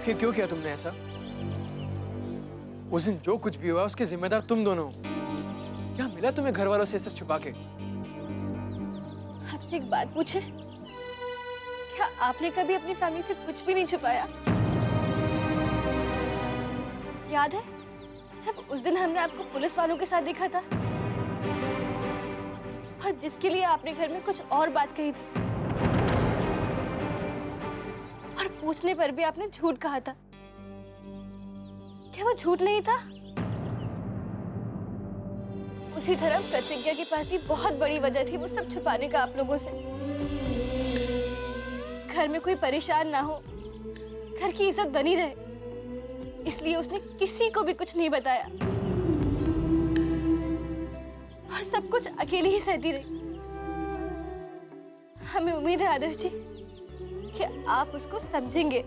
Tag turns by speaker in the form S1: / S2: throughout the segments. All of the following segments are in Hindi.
S1: आखिर क्यों किया तुमने ऐसा? उस दिन जो कुछ भी हुआ उसके जिम्मेदार तुम दोनों हो। क्या मिला तुम्हें घर वालों से सब छुपा के?
S2: आपसे एक बात पूछे, क्या आपने कभी अपनी फैमिली से कुछ भी नहीं छुपाया? याद है जब उस दिन हमने आपको पुलिस वालों के साथ देखा था और जिसके लिए आपने घर में कुछ और बात कही थी और पूछने पर भी आपने झूठ कहा था? क्या वो झूठ नहीं था? उसी तरह प्रतिज्ञा के पास भी बहुत बड़ी वजह थी वो सब छुपाने का आप लोगों से। घर में कोई परेशान ना हो, घर की इज्जत बनी रहे, इसलिए उसने किसी को भी कुछ नहीं बताया और सब कुछ अकेली ही सहती रही। हमें उम्मीद है आदर्श जी कि आप उसको समझेंगे।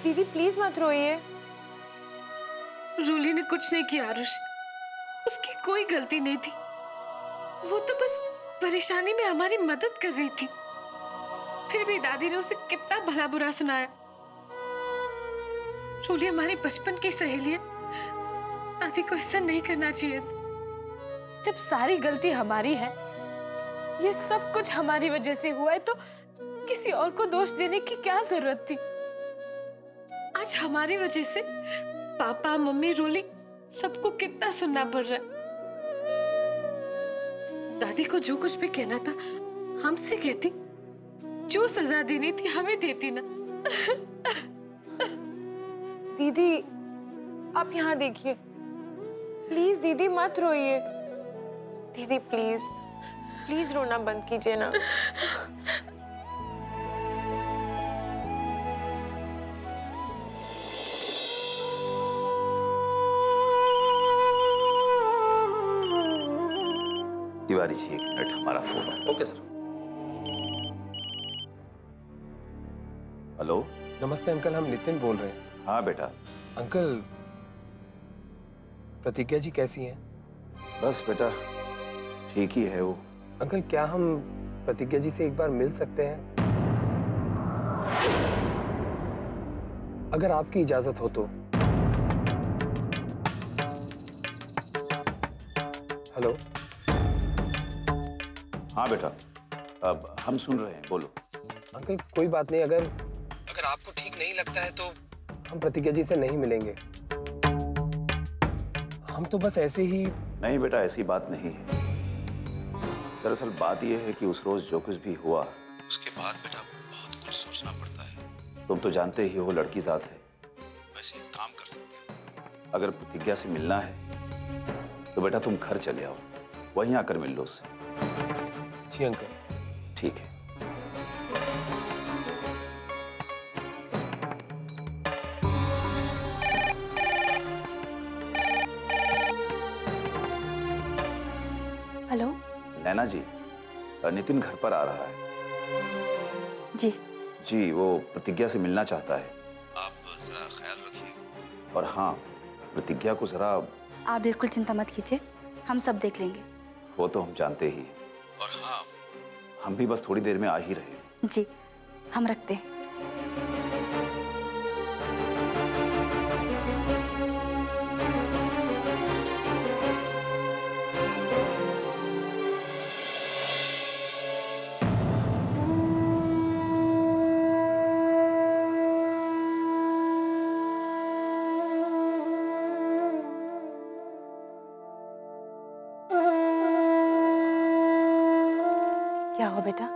S3: दीदी प्लीज मत रोइए।
S4: रूली ने कुछ नहीं किया आरुष, उसकी कोई गलती नहीं थी। वो तो बस परेशानी में हमारी मदद कर रही थी। फिर भी दादी ने उसे कितना भला बुरा सुनाया। रूली हमारी बचपन की सहेली है, दादी को ऐसा नहीं करना चाहिए था।
S3: जब सारी गलती हमारी है, ये सब कुछ हमारी वजह से हुआ है, तो किसी और को दोष देने की क्या जरूरत थी?
S4: आज हमारी वजह से पापा मम्मी रूली सबको कितना सुनना पड़ रहा है। दादी को जो कुछ भी कहना था हमसे कहती, जो सजा देनी थी हमें देती ना।
S3: दीदी आप यहाँ देखिए, प्लीज दीदी मत रोइए। दीदी प्लीज प्लीज रोना बंद कीजिए ना।
S5: तिवारी जी, एक मिनट, हमारा फोन है।
S6: Okay sir.
S5: हेलो।
S7: नमस्ते अंकल, हम नितिन बोल रहे हैं।
S5: हाँ बेटा।
S7: अंकल, प्रतिज्ञा जी कैसी हैं?
S5: बस बेटा ठीक ही है वो।
S7: अंकल क्या हम प्रतिज्ञा जी से एक बार मिल सकते हैं? अगर आपकी इजाजत हो तो। हेलो।
S5: हाँ बेटा, अब हम सुन रहे हैं, बोलो।
S7: अंकल कोई बात नहीं, अगर आपको ठीक नहीं लगता है तो हम प्रतिज्ञा जी से नहीं मिलेंगे। हम तो बस ऐसे ही।
S5: नहीं बेटा, ऐसी बात नहीं है। दरअसल बात यह है कि उस रोज जो कुछ भी हुआ उसके बाद बेटा बहुत कुछ सोचना पड़ता है। तुम तो जानते ही हो लड़की जात है। वैसे एक काम कर सकते हो, अगर प्रतिज्ञा से मिलना है तो बेटा तुम घर चले आओ, वहीं आकर मिल लो उससे।
S7: जी अंकल।
S5: ठीक है।
S2: हेलो।
S5: नैना जी, नितिन घर पर आ रहा है।
S2: जी
S5: जी, वो प्रतिज्ञा से मिलना चाहता है। आप जरा ख्याल रखिएगा। और हाँ, प्रतिज्ञा को जरा।
S8: आप बिल्कुल चिंता मत कीजिए, हम सब देख लेंगे।
S5: वो तो हम जानते ही हैं। और हाँ, हम भी बस थोड़ी देर में आ ही रहे।
S8: जी, हम रखते हैं। क्या हो बेटा,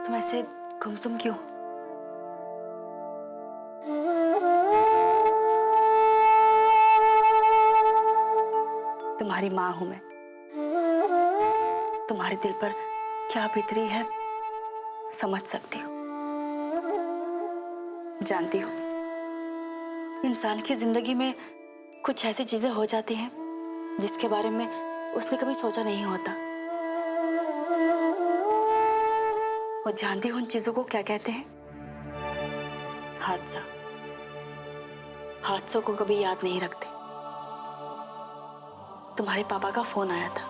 S8: तुम ऐसे गुमसुम क्यों? तुम्हारी माँ हूं मैं, तुम्हारे दिल पर क्या बीत रही है समझ सकती हूँ। जानती हूँ इंसान की जिंदगी में कुछ ऐसी चीजें हो जाती हैं जिसके बारे में उसने कभी सोचा नहीं होता। वो जानती हूँ उन चीजों को क्या कहते हैं, हादसा। हादसों को कभी याद नहीं रखते। तुम्हारे पापा का फोन आया था,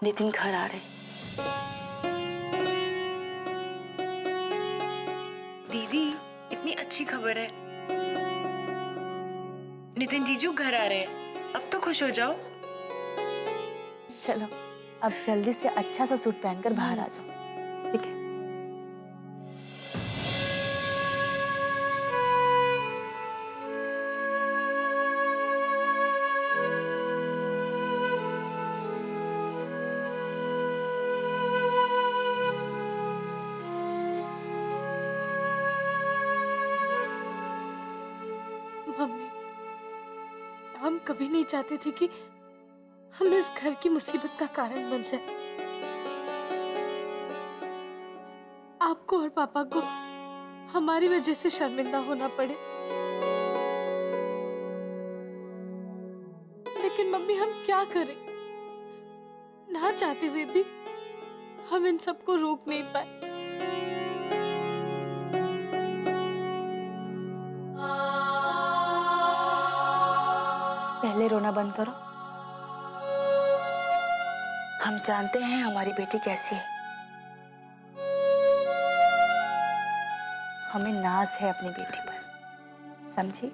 S8: नितिन घर आ रहे।
S3: दीदी, इतनी अच्छी खबर है। नितिन जीजू घर आ रहे हैं। अब तो खुश हो जाओ।
S8: चलो अब जल्दी से अच्छा सा सूट पहनकर बाहर आ जाओ, ठीक है?
S4: मम्मी, हम कभी नहीं चाहते थे कि हम इस घर की मुसीबत का कारण बन जाए। आपको और पापा को हमारी वजह से शर्मिंदा होना पड़े। लेकिन मम्मी, हम क्या करें? ना चाहते हुए भी हम इन सबको रोक नहीं पाए।
S8: पहले रोना बंद करो। हम जानते हैं हमारी बेटी कैसी है। हमें नाज है अपनी बेटी पर, समझी?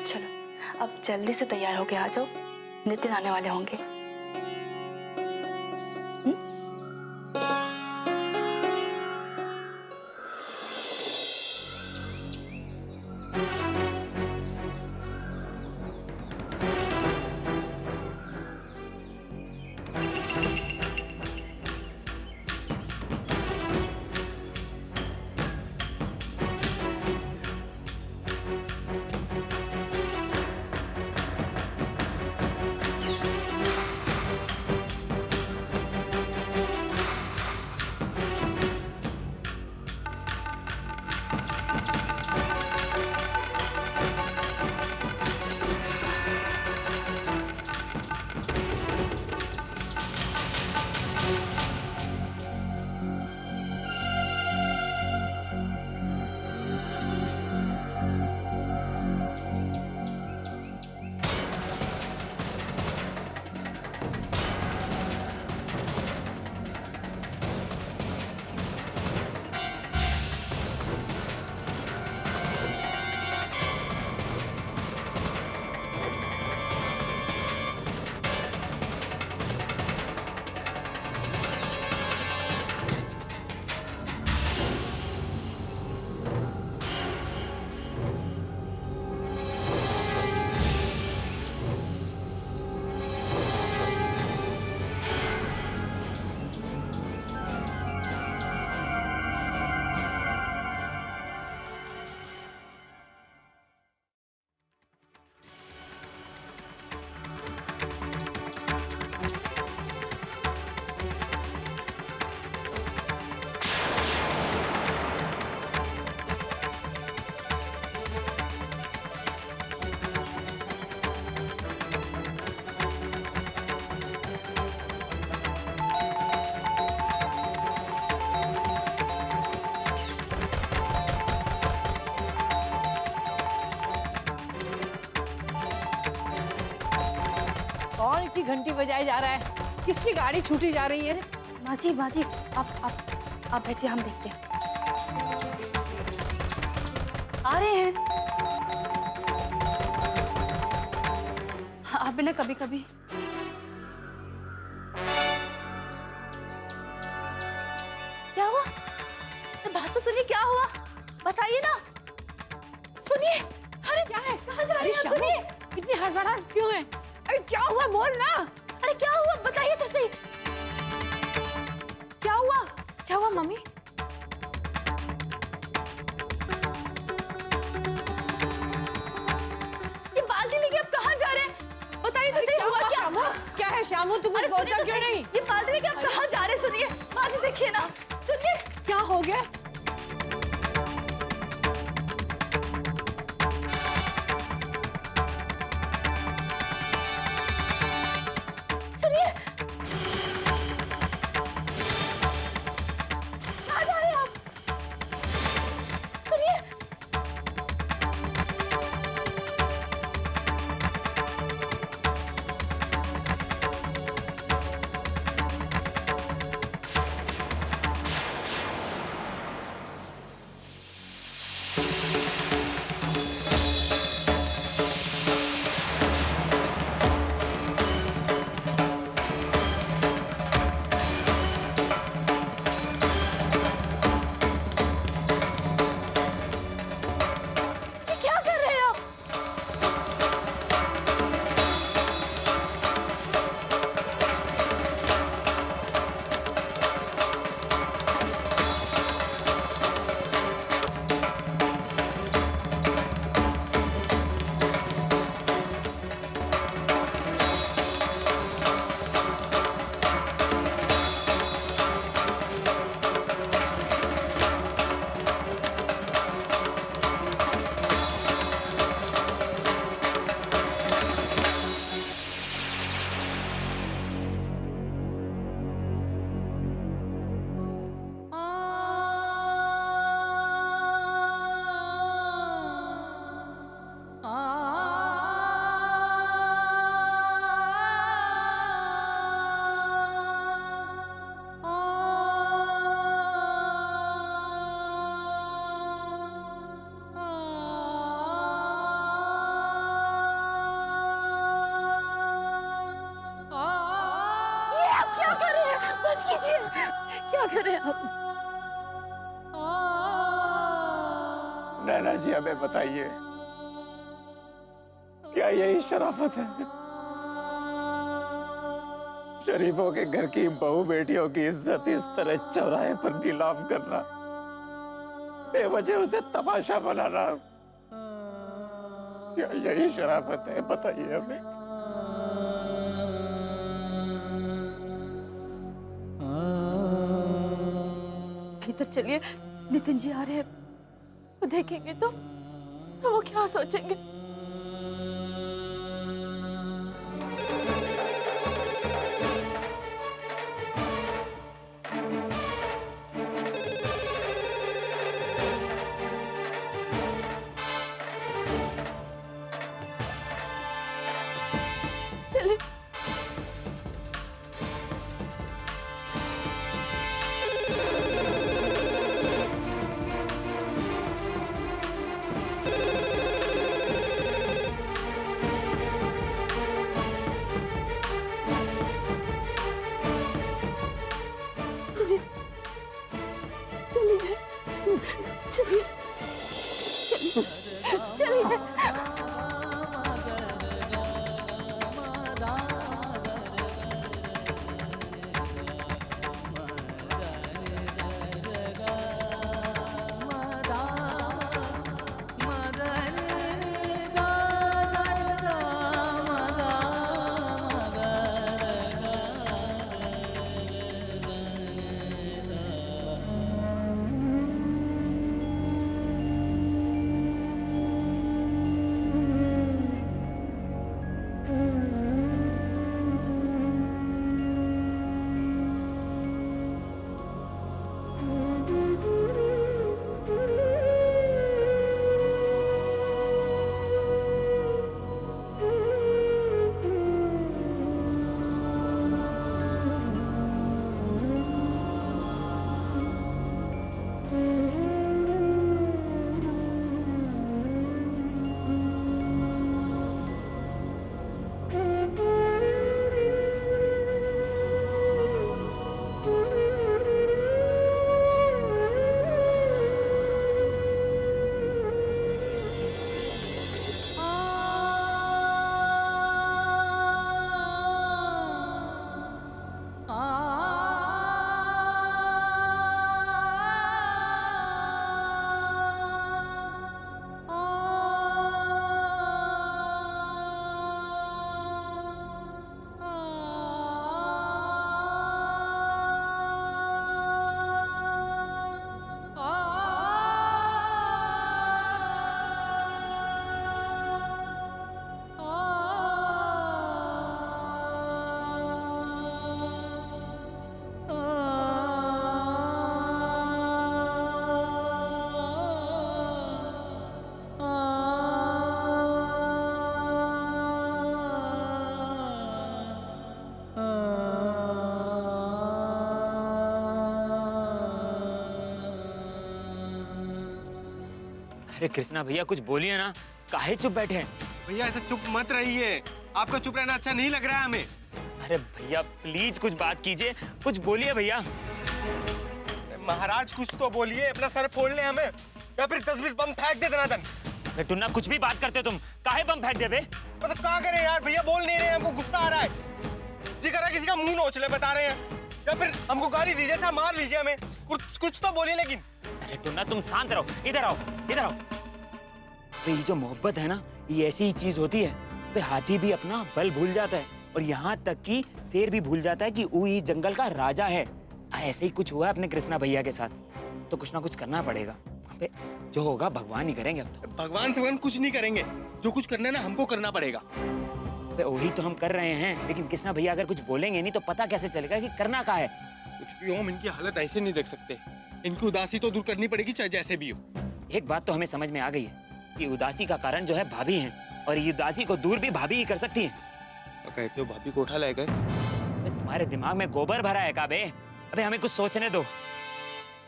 S8: चलो अब जल्दी से तैयार होके आ जाओ, नितिन आने वाले होंगे।
S6: कौन इतनी घंटी बजाए जा रहा है? किसकी गाड़ी छूटी जा रही है?
S8: माँ जी आप बैठिए, हम देखते हैं। आ रहे हैं। आप भी ना कभी कभी क्या हुआ? बात तो सुनिए, क्या हुआ बताइए ना। सुनिए, अरे क्या है? कहाँ जा रही हैं? सुनिए,
S6: इतनी हड़बड़ाहट क्यों है? अरे क्या हुआ, बोल ना।
S8: अरे क्या हुआ बताइए तो सही। क्या हुआ?
S4: क्या हुआ मम्मी?
S8: ये बाल्टी लेके आप कहाँ जा रहे हैं? बताइए तो सही, हुआ क्या?
S6: क्या है श्यामू, तुम
S8: अरे
S6: बोलता
S8: सुनिए तो
S6: क्यों
S8: सही,
S6: नहीं?
S8: ये बाल्टी लेके आप कहाँ जा रहे हैं? सुनिए माँ जी, देखिए ना, सुनिए।
S6: क्या हो गया?
S8: सुनिए, कहाँ जा रहे हैं आप?
S6: क्या करें आप?
S5: नैना जी हमें बताइए, क्या यही शराफत है? शरीफों के घर की बहू बेटियों की इज्जत इस तरह चौराहे पर नीलाम करना, बेवजह उसे तमाशा बनाना, क्या यही शराफत है? बताइए हमें।
S8: भीतर चलिए, नितिन जी आ रहे हैं। वो देखेंगे तो वो क्या सोचेंगे? चलिए। चलिए चलिए चलिए चलिए।
S9: अरे कृष्णा भैया कुछ बोलिए ना, काहे चुप बैठे हैं?
S10: भैया ऐसे चुप मत रहिए, आपका चुप रहना अच्छा नहीं लग रहा है हमें।
S9: अरे भैया प्लीज कुछ बात कीजिए, कुछ बोलिए भैया।
S10: महाराज कुछ तो बोलिए, अपना सर फोड़ ले हमें या फिर 10-20 बम फेंक दे दनादन।
S9: अरे टुन्ना कुछ भी बात करते हो तुम, काहे बम फेंक दे बे?
S10: तो क्या करें यार, भैया बोल नहीं रहे हैं, हमको गुस्सा आ रहा है। जी करा किसी का मुंह नोच ले बता रहे हैं या फिर हमको गाली दीजिए, अच्छा मार लीजिए हमें, कुछ तो बोलिए। लेकिन
S9: अरे टुन्ना तुम शांत रहो, इधर आओ इधर आओ। ये जो मोहब्बत है ना, ये ऐसी ही चीज होती है। हाथी भी अपना बल भूल जाता है और यहाँ तक कि शेर भी भूल जाता है कि वो ये जंगल का राजा है। ऐसे ही कुछ हुआ है अपने कृष्णा भैया के साथ, तो कुछ ना कुछ करना पड़ेगा। जो होगा भगवान ही करेंगे। अब तो
S10: भगवान से कुछ नहीं करेंगे, जो कुछ करना है ना हमको करना पड़ेगा।
S9: वही तो हम कर रहे हैं, लेकिन कृष्णा भैया अगर कुछ बोलेंगे नहीं तो पता कैसे चलेगा कि करना क्या है।
S10: कुछ भी हो, हम इनकी हालत ऐसे नहीं देख सकते। इनकी उदासी तो दूर करनी पड़ेगी, चाहे जैसे भी हो।
S9: एक बात तो हमें समझ में आ गई है कि उदासी का कारण जो है भाभी हैं, और ये उदासी को दूर भी भाभी ही कर सकती हैं।
S10: कहते हो भाभी को उठा लाए गए?
S9: तुम्हारे दिमाग में गोबर भरा है काबे? अबे हमें कुछ सोचने दो।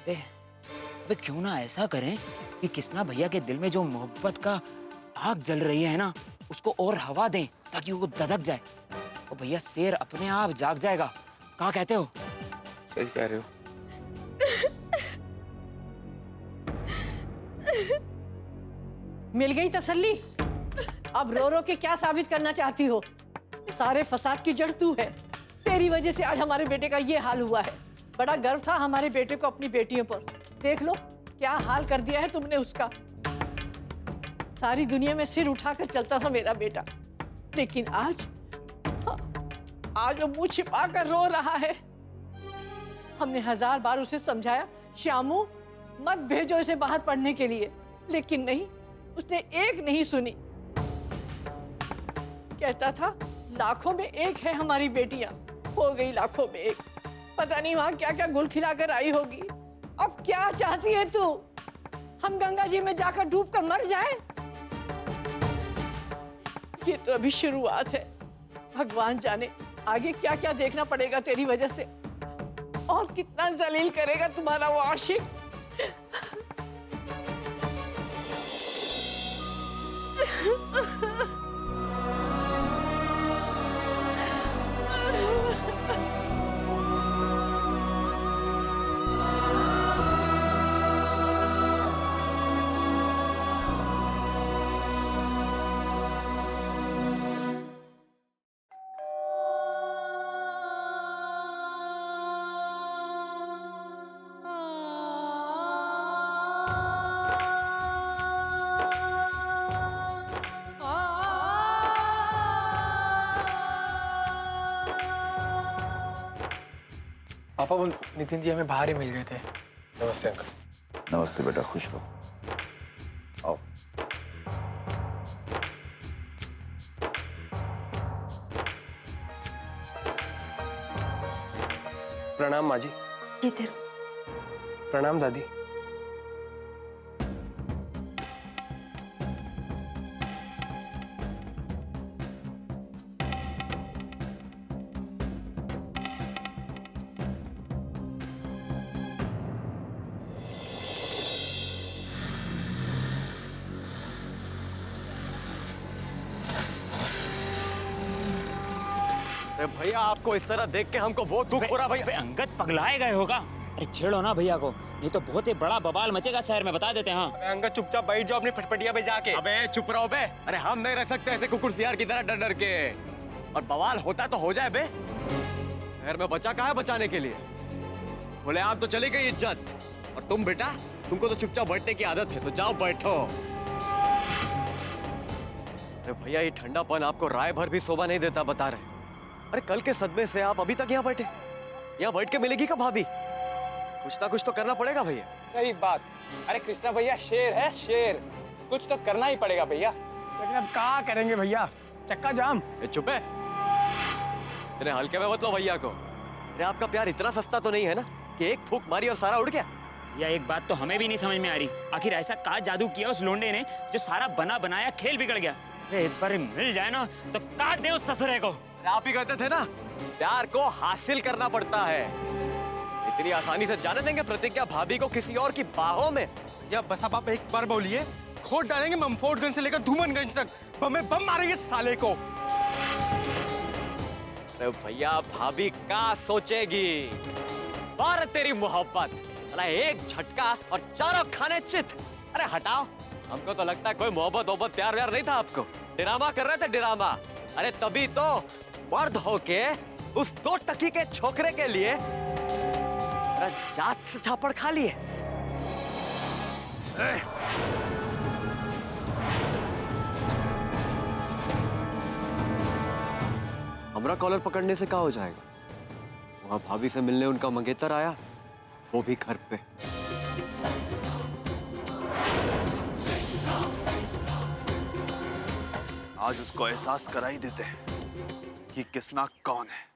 S9: अबे क्यों ना ऐसा करें कि कृष्णा भैया के दिल में जो मोहब्बत का आग जल रही है ना, उसको और हवा दें ताकि वो धधक जाए और भैया शेर अपने आप जाग जाएगा। क्या कहते हो?
S5: सही कह रहे हो।
S6: मिल गई तसल्ली? अब रो रो के क्या साबित करना चाहती हो? सारे फसाद की जड़ तू है। तेरी वजह से आज हमारे बेटे का ये हाल हुआ है। बड़ा गर्व था हमारे बेटे को अपनी बेटियों पर। देख लो क्या हाल कर दिया है तुमने उसका। सारी दुनिया में सिर उठाकर चलता था मेरा बेटा, लेकिन आज वो मुंह छिपा कर रो रहा है। हमने 1000 बार उसे समझाया, श्यामू मत भेजो इसे बाहर पढ़ने के लिए, लेकिन नहीं, उसने एक नहीं सुनी। कहता था लाखों में एक है हमारी बेटियां, हो गई लाखों में एक। पता नहीं वहां क्या क्या गुल खिलाकर आई होगी। अब क्या चाहती है तू? हम गंगा जी में जाकर डूब कर मर जाए? ये तो अभी शुरुआत है। भगवान जाने आगे क्या क्या देखना पड़ेगा तेरी वजह से, और कितना जलील करेगा तुम्हारा वो आशिक।
S1: पापा वो नितिन जी हमें बाहर ही मिल गए थे। नमस्ते अंकल।
S5: नमस्ते बेटा, खुश रहो। आओ।
S10: प्रणाम माँ जी।
S8: जीते
S10: प्रणाम दादी। भैया आपको इस तरह देख के हमको बहुत दुख हो रहा भैया।
S9: अंगद पगलाए गए होगा। अरे छेड़ो ना भैया को, नहीं तो बहुत ही बड़ा बवाल मचेगा शहर में, बता देते हैं। हाँ
S10: अंगद चुपचाप बैठ जाओ अपनी फटफटिया पे जाके।
S11: अबे चुप रहो बे। अरे हम नहीं रह सकते ऐसे कुकुर सियार की तरह डर डर के। और बवाल होता तो हो जाए बे। शहर में बचा कहाँ है बचाने के लिए? खुलेआम तो चली गई इज्जत। और तुम बेटा, तुमको तो चुपचाप बैठने की आदत है, तो जाओ बैठो।
S10: अरे भैया ये ठंडापन आपको राय भर भी शोभा नहीं देता, बता रहे। अरे कल के सदमे से आप अभी तक यहाँ बैठे। यहाँ बैठ के मिलेगी कब भाभी? कुछ ना कुछ तो करना पड़ेगा भैया।
S7: सही बात। अरे कृष्णा भैया शेर है, शेर। कुछ तो करना ही पड़ेगा भैया। लेकिन अब क्या करेंगे भैया, चक्का जाम।
S10: चुप है, इतने हल्के में मत लो भैया को। अरे आपका प्यार इतना सस्ता तो नहीं है ना कि एक फूंक मारी और सारा उड़ गया।
S9: या एक बात तो हमें भी नहीं समझ में आ रही, आखिर ऐसा क्या जादू किया उस लोंडे ने जो सारा बना बनाया खेल बिगड़ गया? अरे एक बार मिल जाए ना तो काट दे उस ससुरे को।
S10: आप ही कहते थे ना, प्यार को हासिल करना पड़ता है। इतनी आसानी से जाने देंगे प्रतिज्ञा भाभी को किसी और की बाहों में?
S11: या बस अब आप एक बार बोलिए, खोद डालेंगे ममफोर्टगंज से लेकर धूमनगंज तक। बम बम मारेंगे साले को।
S10: अरे भैया भाभी क्या सोचेगी? बार तेरी मोहब्बत, एक झटका और चारों खाने चित। अरे हटाओ, हमको तो लगता है कोई मोहब्बत प्यार व्यार नहीं था आपको। ड्रामा कर रहे थे ड्रामा। अरे तभी तो मर्द होके उस 2 टकी के छोकरे के लिए जात से झापड़ खा लिए। हमरा कॉलर पकड़ने से क्या हो जाएगा? वहां भाभी से मिलने उनका मंगेतर आया, वो भी घर पे।
S11: आज उसको एहसास करा ही देते हैं कि किसना कौन है।